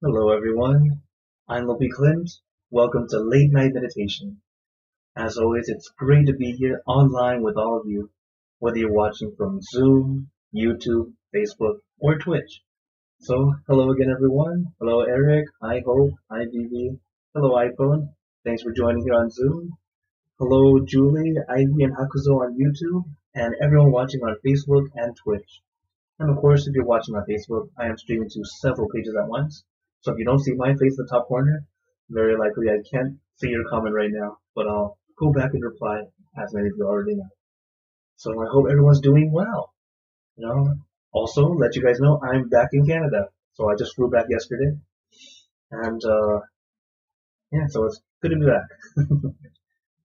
Hello everyone, I'm Lopi Clint. Welcome to Late Night Meditation. As always, it's great to be here online with all of you, whether you're watching from Zoom, YouTube, Facebook, or Twitch. So, hello again everyone. Hello Eric, hi Hope, hi Vivi, hello iPhone. Thanks for joining here on Zoom. Hello Julie, Ivy, and Hakuzo on YouTube, and everyone watching on Facebook and Twitch. And of course, if you're watching on Facebook, I am streaming to several pages at once. So if you don't see my face in the top corner, very likely I can't see your comment right now, but I'll go back and reply, as many of you already know. So I hope everyone's doing well. Also let you guys know I'm back in Canada. So I just flew back yesterday, and yeah, so it's good to be back.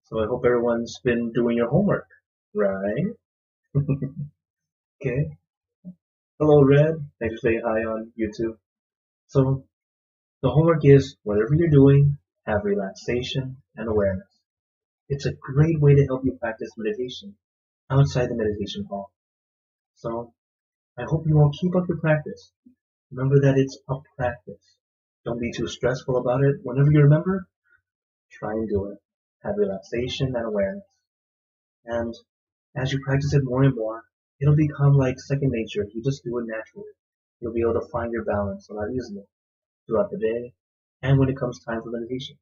So I hope everyone's been doing your homework, right? Okay. Hello, Red. Thanks for saying hi on YouTube. So the homework is, whatever you're doing, have relaxation and awareness. It's a great way to help you practice meditation outside the meditation hall. So I hope you all keep up your practice. Remember that it's a practice. Don't be too stressful about it. Whenever you remember, try and do it. Have relaxation and awareness. And as you practice it more and more, it'll become like second nature. You just do it naturally. You'll be able to find your balance a lot easier throughout the day and when it comes time for meditation.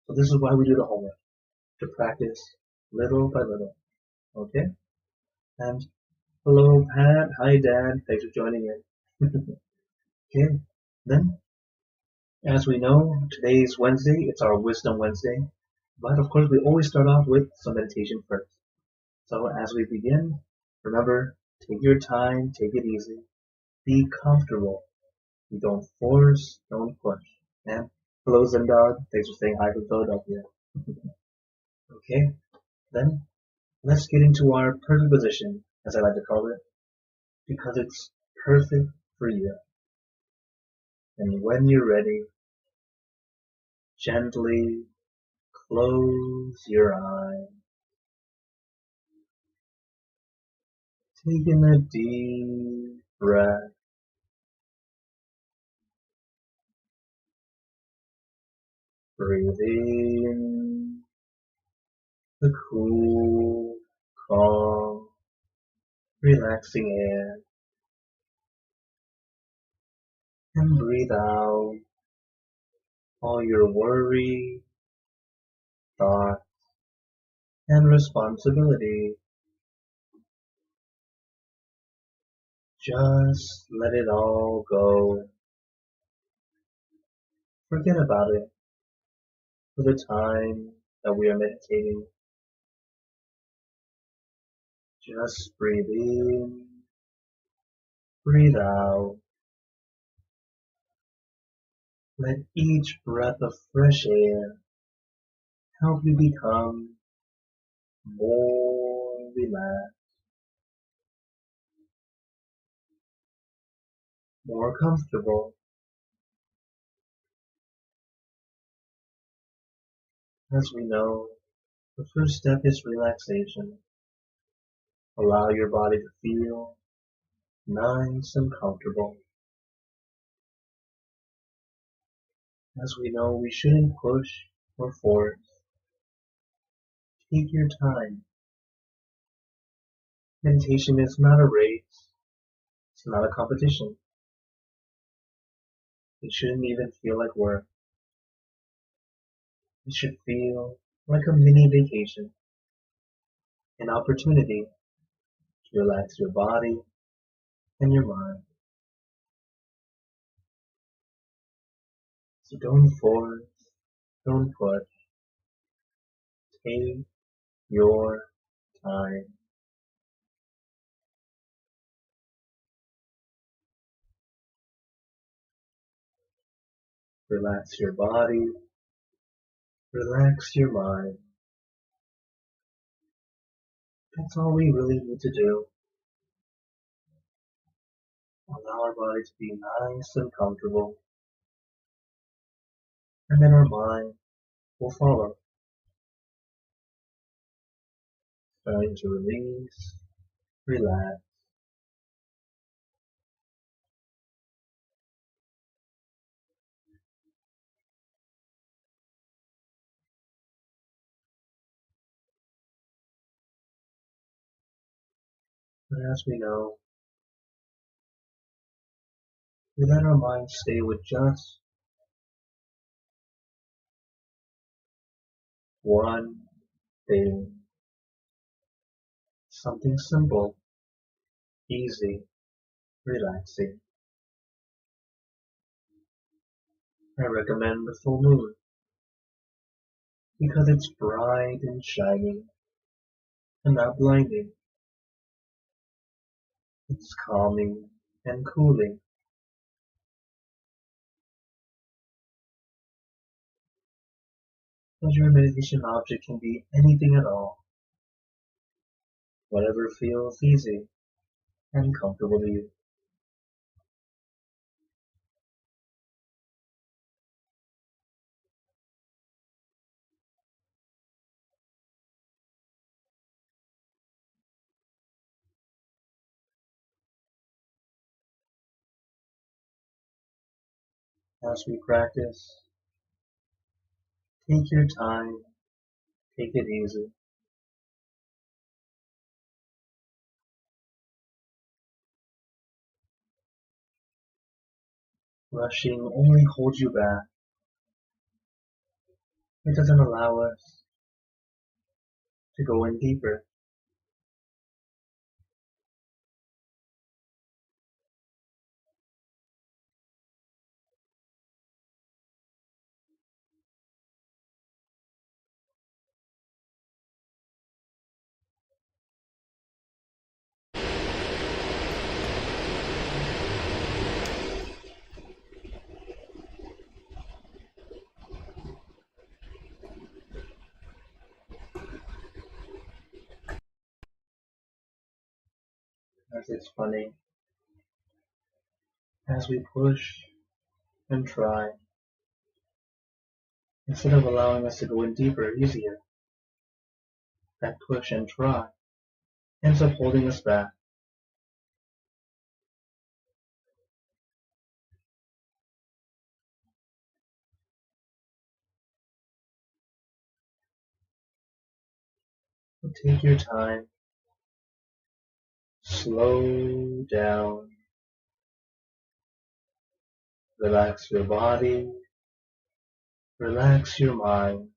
So this is why we do the homework, to practice little by little. Okay? And hello, Pat. Hi, Dad. Thanks for joining in. Okay. Then, as we know, today is Wednesday. It's our Wisdom Wednesday. But of course, we always start off with some meditation first. So as we begin, remember, take your time, take it easy, be comfortable. You don't force, don't push. And hello, Zendog. Thanks for saying hi from Philadelphia. Okay. Then let's get into our perfect position, as I like to call it, because it's perfect for you. And when you're ready, gently close your eyes, taking a deep breath. Breathe in the cool, calm, relaxing air, and breathe out all your worry, thoughts, and responsibility. Just let it all go. Forget about it for the time that we are meditating. Just breathe in, breathe out. Let each breath of fresh air help you become more relaxed, more comfortable. As we know, the first step is relaxation. Allow your body to feel nice and comfortable. As we know, we shouldn't push or force. Take your time. Meditation is not a race. It's not a competition. It shouldn't even feel like work. It should feel like a mini vacation, an opportunity to relax your body and your mind. So don't force, don't push. Take your time. Relax your body, relax your mind. That's all we really need to do. Allow our body to be nice and comfortable, and then our mind will follow. Starting to release, relax, But as we know, we let our mind stay with just one thing, something simple, easy, relaxing. I recommend the full moon because it's bright and shining and not blinding. It's calming and cooling. But your meditation object can be anything at all, whatever feels easy and comfortable to you. As we practice, take your time, take it easy. Rushing only holds you back. It doesn't allow us to go in deeper. As it's funny, as we push and try, instead of allowing us to go in deeper, easier, that push and try ends up holding us back. So take your time, slow down, relax your body, relax your mind.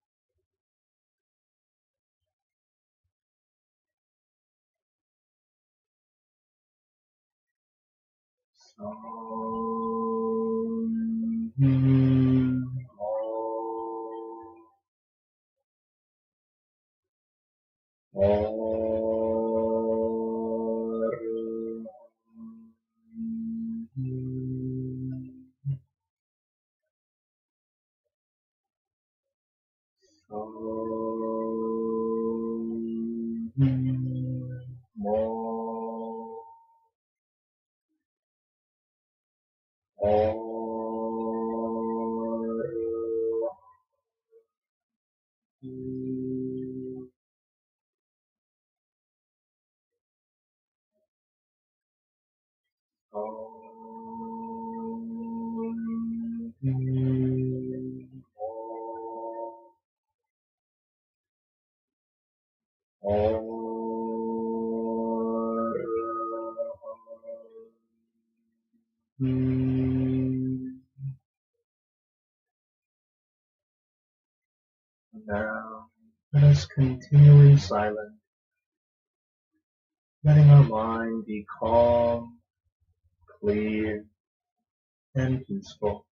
Now, let us continue in silence, letting our mind be calm, clear, and peaceful.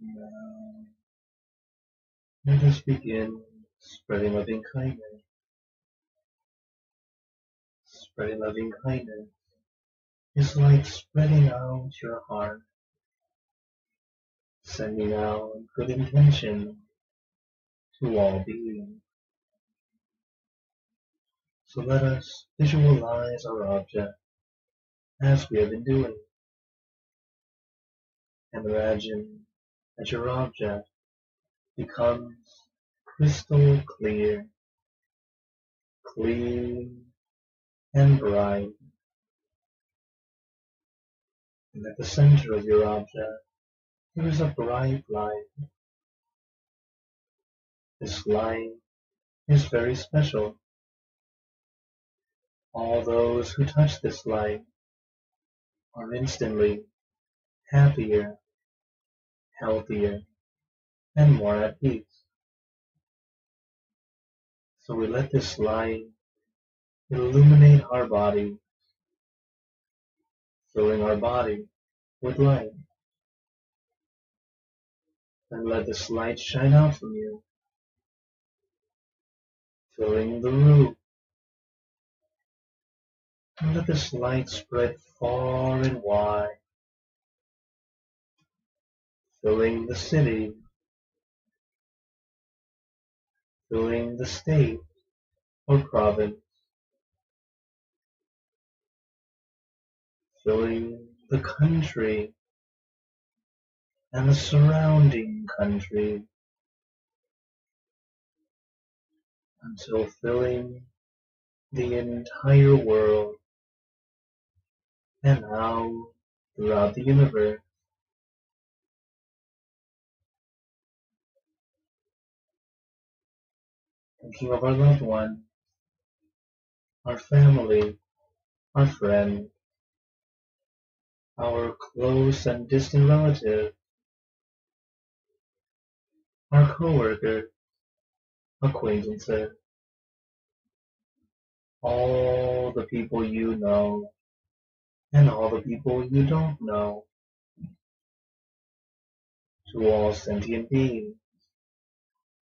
Now, let us begin spreading loving kindness. Spreading loving kindness is like spreading out your heart, sending out good intention to all beings. So let us visualize our object as we have been doing, and imagine that your object becomes crystal clear, clean and bright, and at the center of your object there is a bright light. This light is very special. All those who touch this light are instantly happier, healthier, and more at peace. So we let this light illuminate our body, filling our body with light. And let this light shine out from you, filling the room. And let this light spread far and wide, filling the city, filling the state or province, filling the country and the surrounding country, until filling the entire world and now throughout the universe. Thinking of our loved one, our family, our friend, our close and distant relative, our coworker, acquaintances, all the people you know and all the people you don't know, to all sentient beings,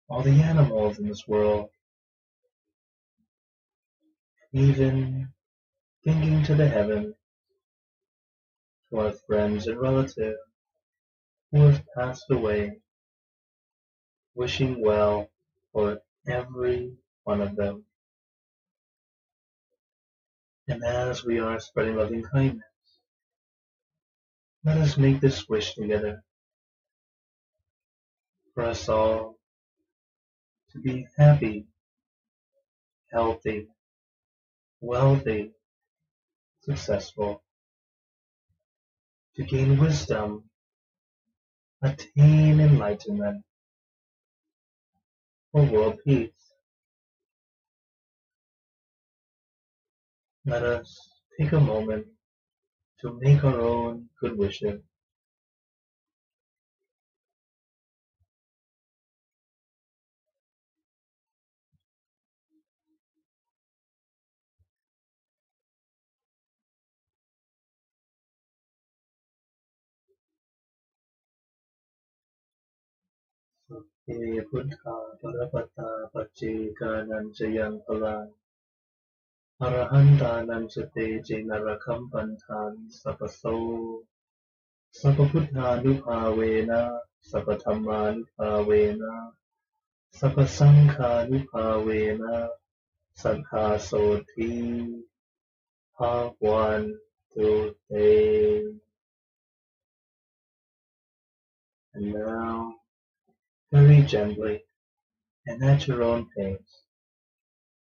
all the animals in this world, even thinking to the heavens, to our friends and relatives who have passed away, wishing well for every one of them. And as we are spreading loving kindness, let us make this wish together for us all to be happy, healthy, wealthy, successful, to gain wisdom, attain enlightenment, for world peace. Let us take a moment to make our own good wishes. He Buddha Parapata Pachikanan Jayang Palan Arahantanan Sate Narakam Pantan Sapaso Sapaputthanupavena Sapathammanupavena Sapasanghanupavena Saddhasoti Bhagwan Tutte. And now, very gently and at your own pace,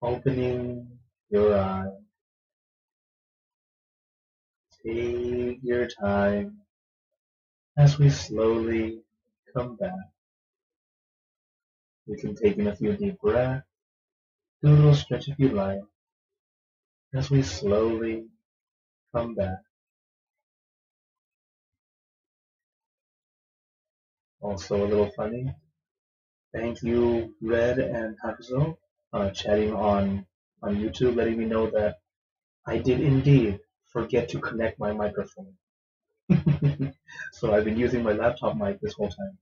opening your eyes. Take your time as we slowly come back. You can take in a few deep breaths, do a little stretch if you like, as we slowly come back. Also a little funny. Thank you, Red and Hakuzo, chatting on YouTube, letting me know that I did indeed forget to connect my microphone. So I've been using my laptop mic this whole time.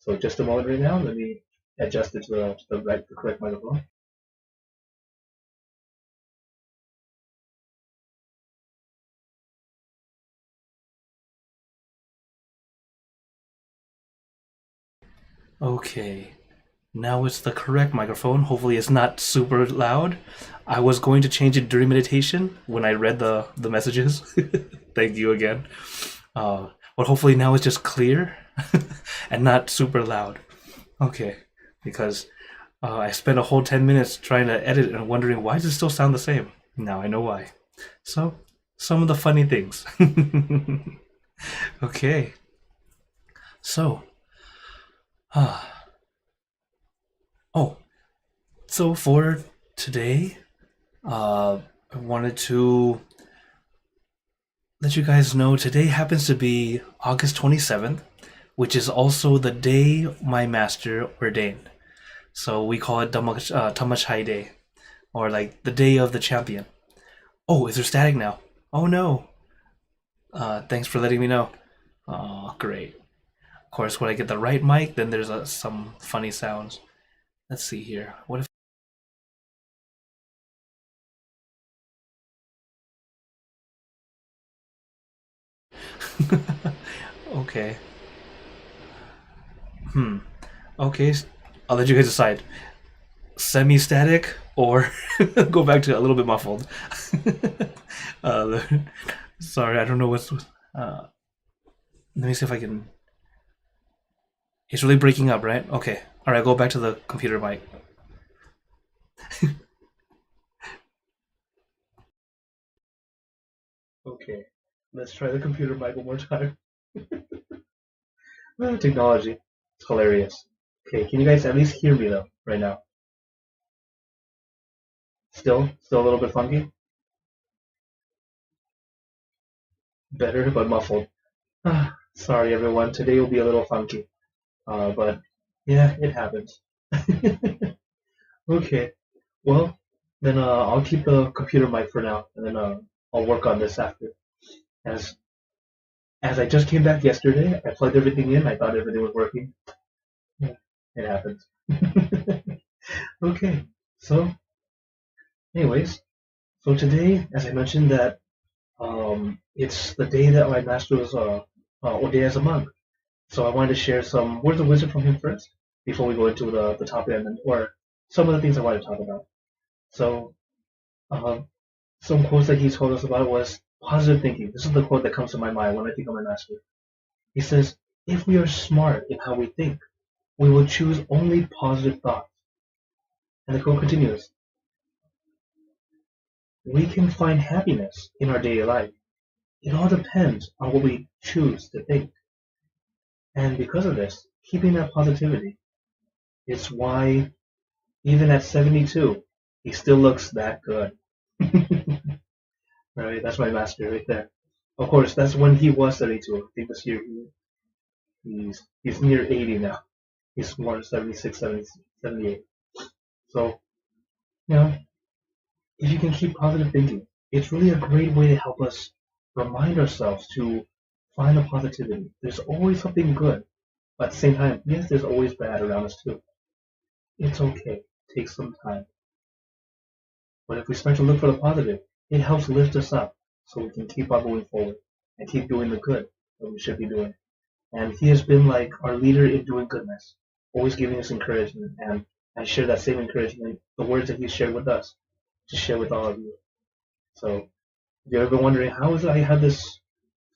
So just a moment right now. Let me adjust it to the correct microphone. Okay, now it's the correct microphone. Hopefully, it's not super loud. I was going to change it during meditation when I read the messages. Thank you again. But hopefully now it's just clear and not super loud. Okay, because I spent a whole 10 minutes trying to edit and wondering why does it still sound the same. Now I know why. So, some of the funny things. Okay, so, oh, so for today, I wanted to let you guys know today happens to be August 27th, which is also the day my master ordained. So we call it Tamachai Day, or like the day of the champion. Oh, is there static now? Oh no. Thanks for letting me know. Oh, great. Of course, when I get the right mic, then there's some funny sounds. Let's see here. What if? Okay. Hmm. Okay. I'll let you guys decide. Semi-static or go back to a little bit muffled. uh, sorry, I don't know what's. Let me see if I can. It's really breaking up, right? Okay. All right, go back to the computer mic. Okay, let's try the computer mic one more time. Technology. It's hilarious. Okay, can you guys at least hear me though, right now? Still a little bit funky? Better, but muffled. Sorry everyone, today will be a little funky. But yeah, it happens. Okay, well, then I'll keep the computer mic for now, and then I'll work on this after. As as I just came back yesterday, I plugged everything in, I thought everything was working. Yeah, it happens. Okay, so anyways, so today, as I mentioned, that it's the day that my master was ordained as a monk. So I wanted to share some words of wisdom from him first before we go into the topic or some of the things I wanted to talk about. So uh, some quotes that he told us about was positive thinking. This is the quote that comes to my mind when I think of my master. He says, "If we are smart in how we think, we will choose only positive thoughts." And the quote continues, "We can find happiness in our daily life. It all depends on what we choose to think." And because of this, keeping that positivity is why even at 72, he still looks that good. Right? That's my master right there. Of course, that's when he was 72. I think this year he's near 80 now. He's more 76, 70, 78. So, you know, if you can keep positive thinking, it's really a great way to help us remind ourselves to find the positivity. There's always something good. But at the same time, yes, there's always bad around us too. It's okay. Take some time. But if we start to look for the positive, it helps lift us up so we can keep on moving forward and keep doing the good that we should be doing. And he has been like our leader in doing goodness, always giving us encouragement. And I share that same encouragement, the words that he shared with us, to share with all of you. So if you're ever wondering, how is it I have this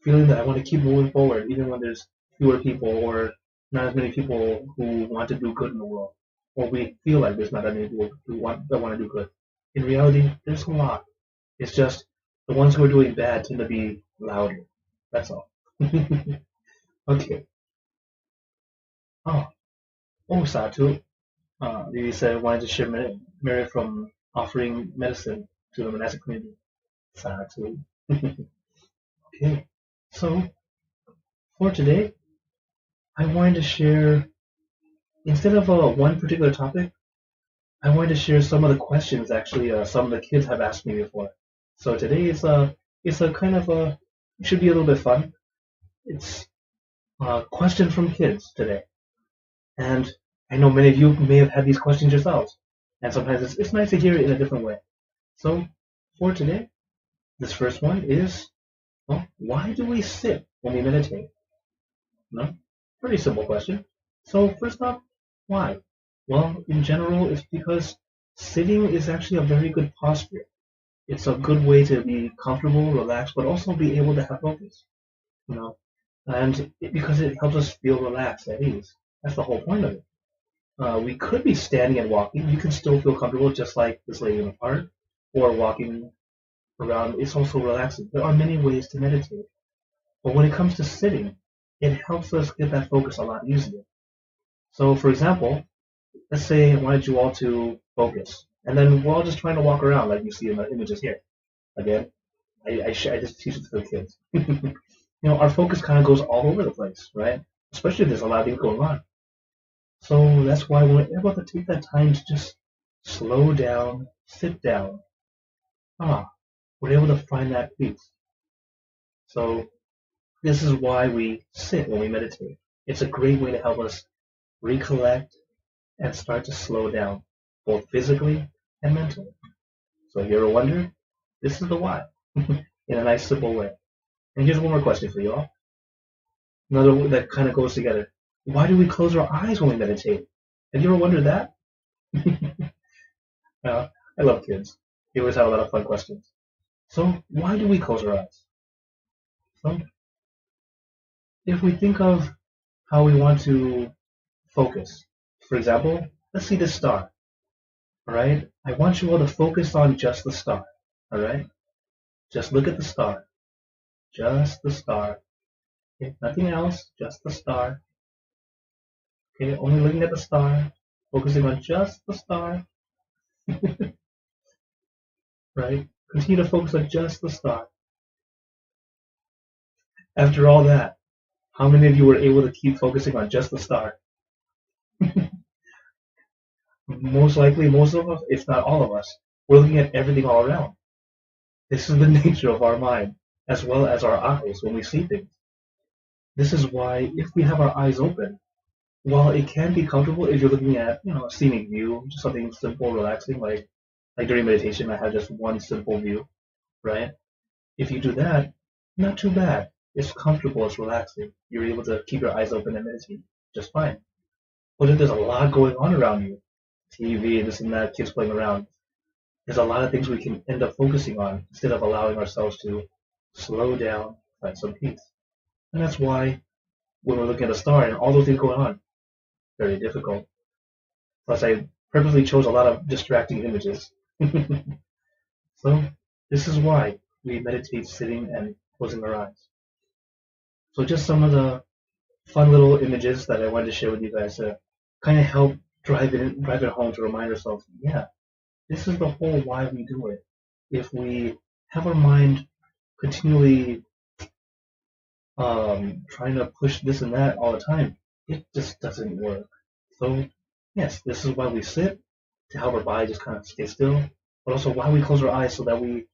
feeling that I want to keep moving forward, even when there's fewer people or not as many people who want to do good in the world, or we feel like there's not that many people that want to do good. In reality, there's a lot. It's just the ones who are doing bad tend to be louder. That's all. Okay. Oh, Satu. You said I wanted to share merit from offering medicine to the monastic community. Satu. Okay. So for today, I wanted to share instead of one particular topic, I wanted to share some of the questions actually some of the kids have asked me before. So today is a kind of a it should be a little bit fun. It's a question from kids today. And I know many of you may have had these questions yourselves, and sometimes it's nice to hear it in a different way. So for today, this first one is, well, why do we sit when we meditate? No? Pretty simple question. So first off, why? Well, in general, it's because sitting is actually a very good posture. It's a good way to be comfortable, relaxed, but also be able to have focus. You know, because it helps us feel relaxed, at ease. That's the whole point of it. We could be standing and walking. You can still feel comfortable, just like this lady in the park, or walking around. It's also relaxing. There are many ways to meditate. But when it comes to sitting, it helps us get that focus a lot easier. So, for example, let's say I wanted you all to focus, and then we're all just trying to walk around like you see in the images here. Again, I just teach it to the kids. Our focus kind of goes all over the place, right? Especially if there's a lot of things going on. So that's why we're able to take that time to just slow down, sit down. We're able to find that peace. So this is why we sit when we meditate. It's a great way to help us recollect and start to slow down, both physically and mentally. So if you ever wonder, this is the why, in a nice, simple way. And here's one more question for you all. Another one that kind of goes together. Why do we close our eyes when we meditate? Have you ever wondered that? I love kids. They always have a lot of fun questions. So why do we close our eyes? So if we think of how we want to focus, for example, let's see this star. All right? I want you all to focus on just the star. All right? Just look at the star. Just the star. Okay? Nothing else, just the star. Okay? Only looking at the star, focusing on just the star. Right? Continue to focus on just the star. After all that, how many of you were able to keep focusing on just the star? Most likely, most of us, if not all of us, we're looking at everything all around. This is the nature of our mind, as well as our eyes when we see things. This is why, if we have our eyes open, while it can be comfortable if you're looking at, a scenic view, just something simple, relaxing, like during meditation, I have just one simple view, right? If you do that, not too bad. It's comfortable, it's relaxing. You're able to keep your eyes open and meditate just fine. But if there's a lot going on around you, TV, this and that, kids playing around, there's a lot of things we can end up focusing on instead of allowing ourselves to slow down, find some peace. And that's why when we're looking at a star and all those things going on, very difficult. Plus, I purposely chose a lot of distracting images. So this is why we meditate sitting and closing our eyes. So just some of the fun little images that I wanted to share with you guys to kind of help drive it home to remind ourselves, yeah, this is the whole why we do it. If we have our mind continually trying to push this and that all the time, it just doesn't work. So yes, this is why we sit, to help our body just kind of stay still, but also why we close our eyes so that we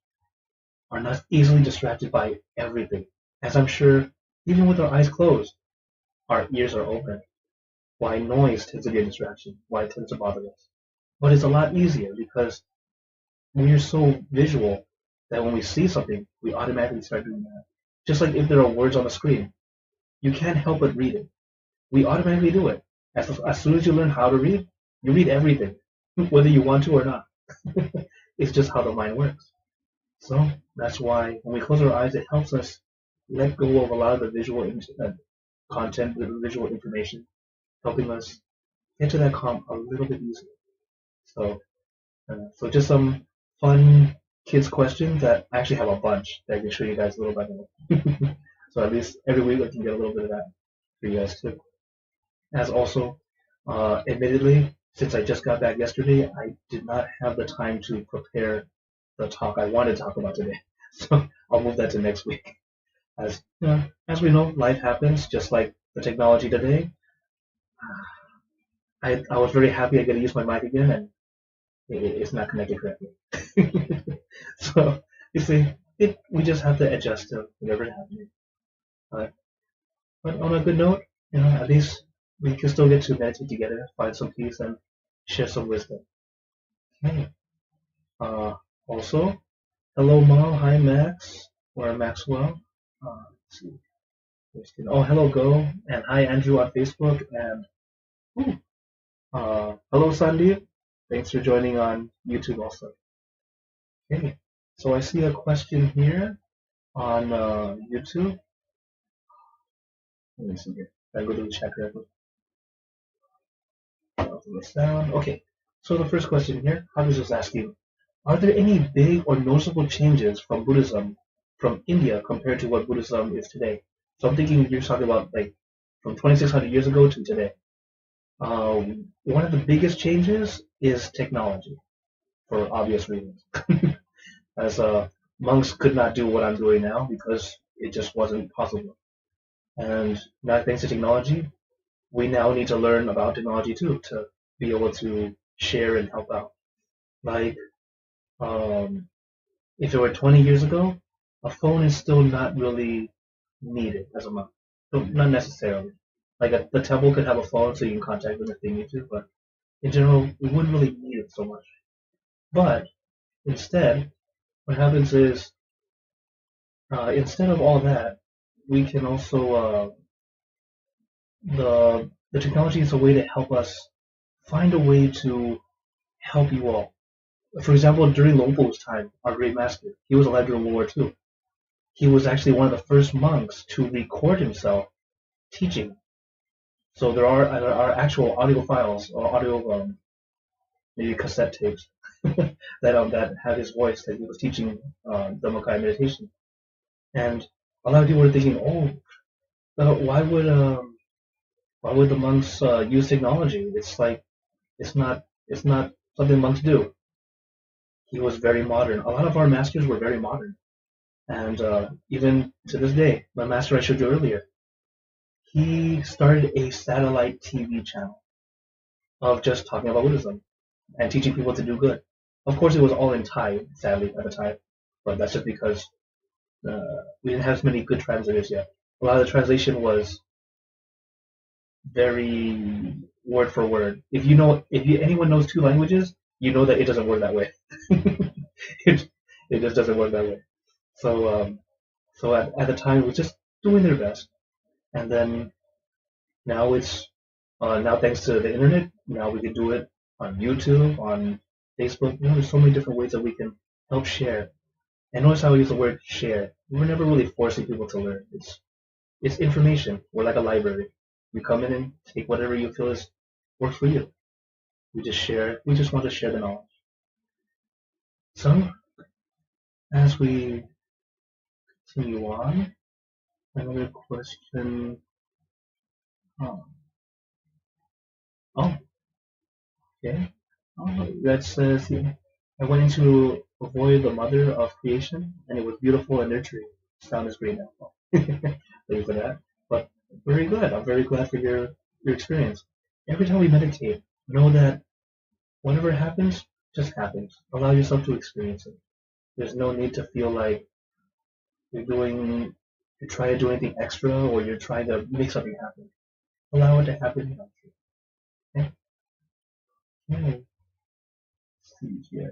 are not easily distracted by everything. As I'm sure, even with our eyes closed, our ears are open. Why noise tends to be a distraction, why it tends to bother us. But it's a lot easier because we're so visual that when we see something, we automatically start doing that. Just like if there are words on the screen, you can't help but read it. We automatically do it. As soon as you learn how to read, you read everything, whether you want to or not. It's just how the mind works. So that's why when we close our eyes, it helps us let go of a lot of the visual content, the visual information, helping us get to that calm a little bit easier. So just some fun kids questions that I actually have a bunch that I can show you guys a little bit. So at least every week I can get a little bit of that for you guys too. As also, admittedly, since I just got back yesterday, I did not have the time to prepare the talk I wanted to talk about today. So I'll move that to next week. As we know, life happens, just like the technology today. I was very happy I get to use my mic again, and it's not connected correctly. So you see, we just have to adjust to whatever is happening. But on a good note, at least we can still get to meditate together, find some peace, and share some wisdom. Okay. Uh, Also, hello, Mom. Hi, Max. Or Maxwell. Let's see. Oh, hello, Go. And hi, Andrew on Facebook. And hello, Sandeep. Thanks for joining on YouTube also. Okay. So I see a question here on YouTube. Let me see here. I go to the chat real quick. Sound. Okay. So the first question here, I was just asking, are there any big or noticeable changes from Buddhism from India compared to what Buddhism is today? So I'm thinking you're talking about like from 2,600 years ago to today. One of the biggest changes is technology, for obvious reasons. As monks could not do what I'm doing now because it just wasn't possible. And now thanks to technology, we now need to learn about technology too to be able to share and help out. Like, if it were 20 years ago, a phone is still not really needed as a monk. So not necessarily. Like the temple could have a phone so you can contact them if they need to, but in general, we wouldn't really need it so much. But instead, what happens is, instead of all that, we can also the technology is a way to help us find a way to help you all. For example, during Longpo's time, our great master, he was alive during World War II. He was actually one of the first monks to record himself teaching. So there are actual audio files or audio maybe cassette tapes that have his voice that he was teaching Dhammakai meditation. And a lot of people were thinking, oh, why would the monks use technology? It's like it's not something monks do. He was very modern. A lot of our masters were very modern, and even to this day, my master I showed you earlier, he started a satellite TV channel of just talking about Buddhism and teaching people to do good. Of course, it was all in Thai, sadly, at the time, but that's just because we didn't have as many good translators yet. A lot of the translation was very word for word. Anyone knows two languages, you know that it doesn't work that way. it, it just doesn't work that way. So at the time, it was just doing their best, and then now it's now thanks to the internet, now we can do it on YouTube, on Facebook. There's so many different ways that we can help share. And notice how I use the word share. We're never really forcing people to learn. It's information. We're like a library. You come in and take whatever you feel is works for you. We just share. We just want to share the knowledge. So as we continue on, another question. Oh, oh okay. That says here, I went into avoid the mother of creation, and it was beautiful and nurturing. Sound is great now. Thank you for that. But very good. I'm very glad for your experience. Every time we meditate, know that whatever happens, just happens. Allow yourself to experience it. There's no need to feel like you're doing, you're trying to do anything extra or you're trying to make something happen. Allow it to happen. Okay? Okay. Let's see here.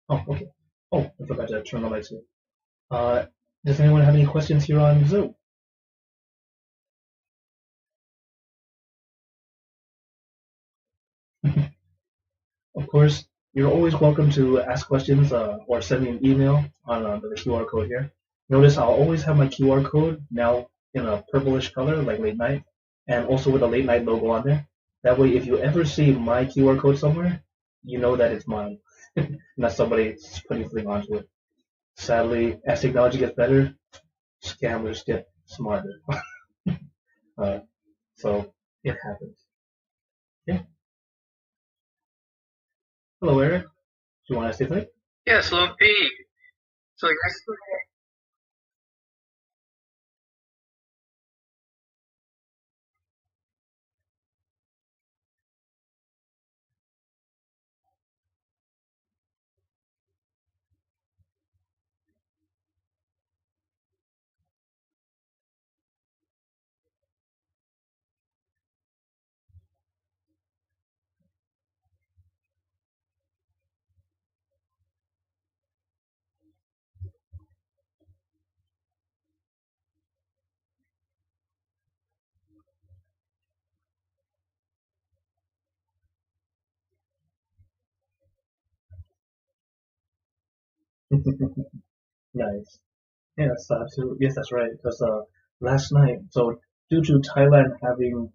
Oh, okay. Oh, I forgot to turn the lights here. Uh, does anyone have any questions here on Zoom? Of course, you're always welcome to ask questions or send me an email on the QR code here. Notice I'll always have my QR code now in a purplish color, like late night, and also with a late night logo on there. That way, if you ever see my QR code somewhere, you know that it's mine, not somebody putting something onto it. Sadly, as technology gets better, scammers get smarter. uh, so it happens. Okay. Hello, Eric. Do you want to say something? Yes, hello, P. So yesterday, Nice. Yes, yes, that's right. Because last night, so due to Thailand having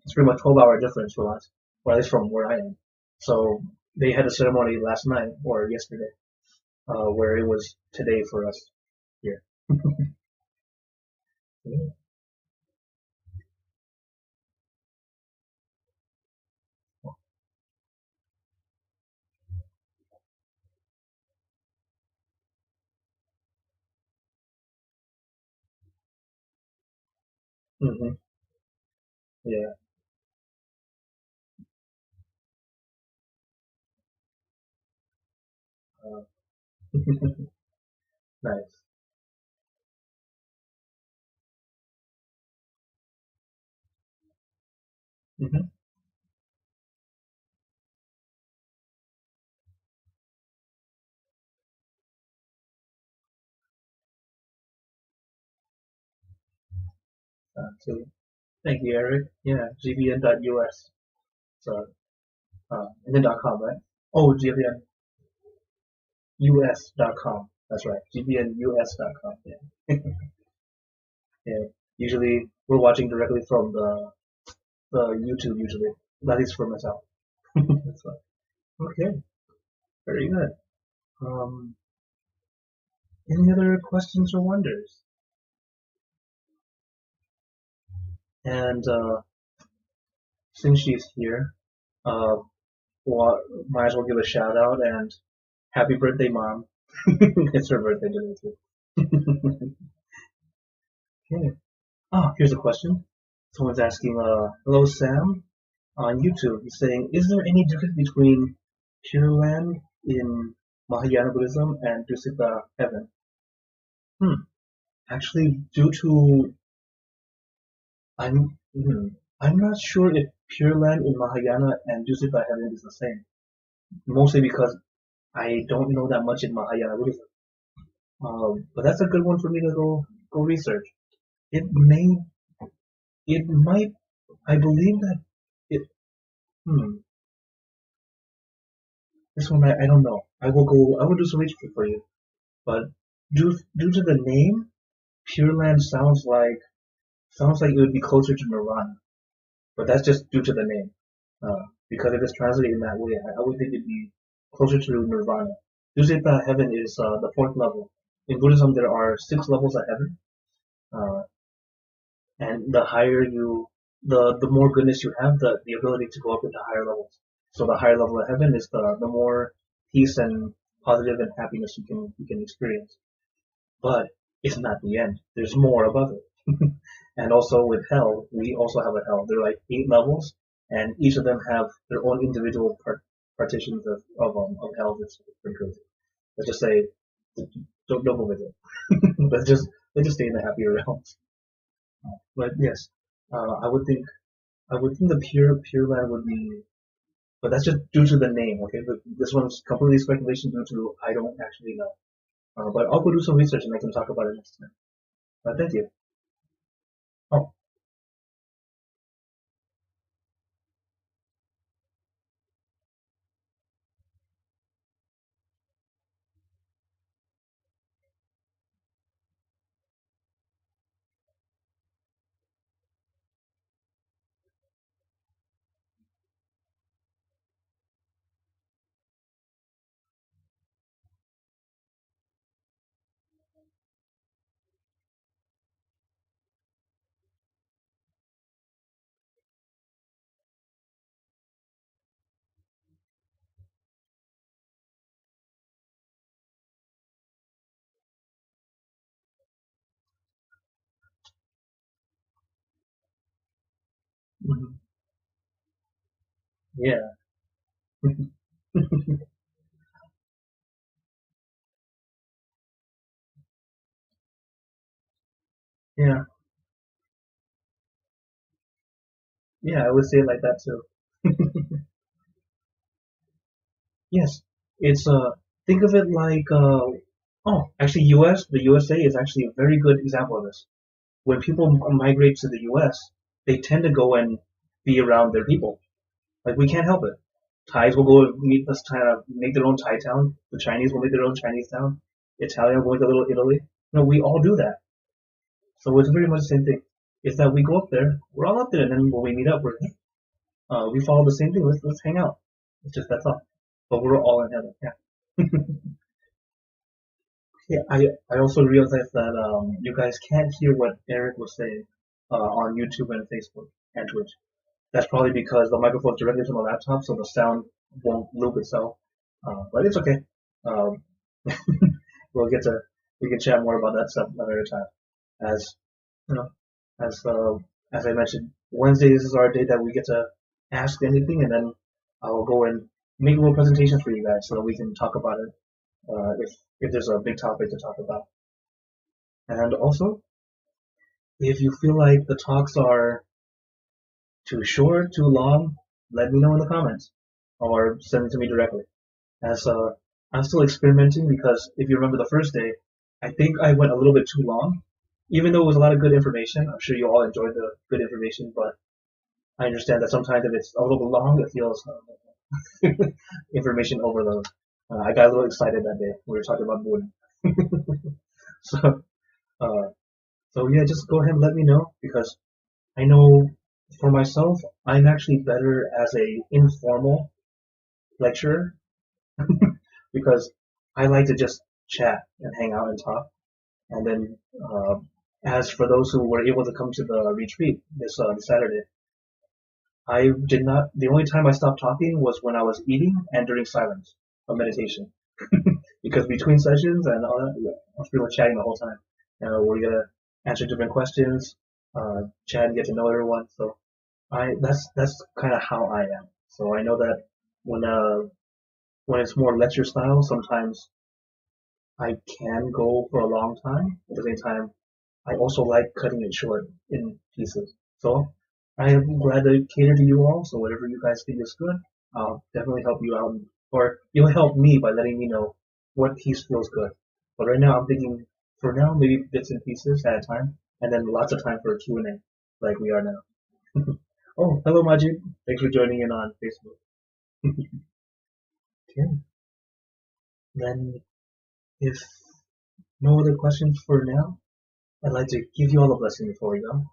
it's pretty much 12-hour difference from us, or at least from where I am. So they had a ceremony last night or yesterday, where it was today for us here. Hmm. Yeah. Uh, nice. Hmm. So thank you, Eric. Yeah, gbn.us. So and then .com, right? Oh, gbnus.com. That's right, gbnus.com. Yeah. Yeah. Usually we're watching directly from the YouTube. Usually, at least for myself. That's fine. Okay, very good. Um, any other questions or wonders? And since she's here, uh, well, might as well give a shout out and happy birthday, mom. It's her birthday today too. Okay. Oh, here's a question. Someone's asking, hello Sam on YouTube. He's saying, is there any difference between Pure Land in Mahayana Buddhism and Dusita Heaven? Hmm. Actually, due to I'm not sure if Pure Land in Mahayana and Dusita Heaven is the same. Mostly because I don't know that much in Mahayana Buddhism. But that's a good one for me to go research. It may, it might, I believe that it. Hmm, this one I don't know. I will do some research for you. But due to the name, Pure Land sounds like it would be closer to Nirvana. But that's just due to the name. Because it is translated in that way, I would think it'd be closer to Nirvana. Dusita Heaven is the fourth level. In Buddhism, there are six levels of heaven. Uh, and the higher the more goodness you have, the ability to go up into higher levels. So the higher level of heaven is the more peace and positive and happiness you can experience. But it's not the end. There's more above it. And also with hell, we also have a hell. There are like 8 levels, and each of them have their own individual partitions of hell. That's pretty crazy. Let's just say, don't go visit. Let's just stay in the happier realms. But yes, uh, I would think I would think the pure land would be, but that's just due to the name. Okay, but this one's completely speculation due to I don't actually know. But I'll go do some research and I can talk about it next time. Thank you. Oh. Mhm. Yeah. Yeah. Yeah, I would say it like that too. Yes, it's think of it like oh, actually the USA is actually a very good example of this. When people migrate to the US, they tend to go and be around their people. Like we can't help it. Thais will go meet us, make their own Thai town. The Chinese will make their own Chinese town. Italian will make a little Italy. No, we all do that. So it's very much the same thing. It's that we go up there, we're all up there, and then when we meet up, we follow the same thing. Let's hang out. It's just that's all. But we're all in heaven. Yeah. Yeah. I also realized that you guys can't hear what Eric was saying on YouTube and Facebook and Twitch. That's probably because the microphone's directly to my laptop, so the sound won't loop itself. But it's okay. Um, we'll get to we can chat more about that stuff another time. As you know, as as I mentioned, Wednesdays is our day that we get to ask anything, and then I will go and make little presentations for you guys so that we can talk about it if there's a big topic to talk about. And also, if you feel like the talks are too short, too long, let me know in the comments or send it to me directly. As I'm still experimenting because if you remember the first day, I think I went a little bit too long. Even though it was a lot of good information, I'm sure you all enjoyed the good information, but I understand that sometimes if it's a little bit long, it feels information overload. I got a little excited that day. We were talking about Buddha. so, uh, so yeah, just go ahead and let me know because I know for myself, I'm actually better as a informal lecturer because I like to just chat and hang out and talk. And then, as for those who were able to come to the retreat this Saturday, I did not. The only time I stopped talking was when I was eating and during silence of meditation. Because between sessions and all that, I was pretty much chatting the whole time. We're gonna answer different questions, chat and get to know everyone. So that's kind of how I am. So I know that when it's more lecture style, sometimes I can go for a long time. At the same time, I also like cutting it short in pieces. So I am glad to cater to you all. So whatever you guys think is good, I'll definitely help you out, or you'll help me by letting me know what piece feels good. But right now, I'm thinking for now maybe bits and pieces at a time, and then lots of time for a Q&A like we are now. Oh, hello Majid. Thanks for joining in on Facebook. Okay. Then if no other questions for now, I'd like to give you all a blessing before we go.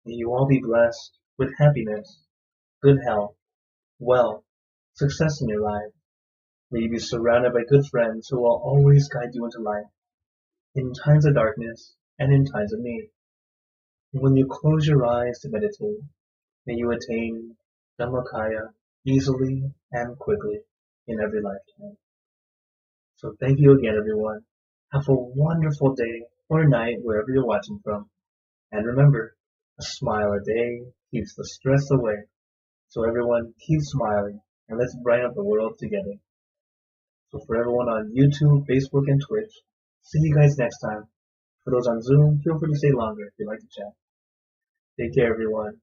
May you all be blessed with happiness, good health, wealth, success in your life. May you be surrounded by good friends who will always guide you into life, in times of darkness and in times of need. When you close your eyes to meditate, may you attain Dhammakaya easily and quickly in every lifetime. So thank you again, everyone. Have a wonderful day or night wherever you're watching from. And remember, a smile a day keeps the stress away. So everyone, keep smiling and let's brighten up the world together. So for everyone on YouTube, Facebook, and Twitch, see you guys next time. For those on Zoom, feel free to stay longer if you'd like to chat. Take care, everyone.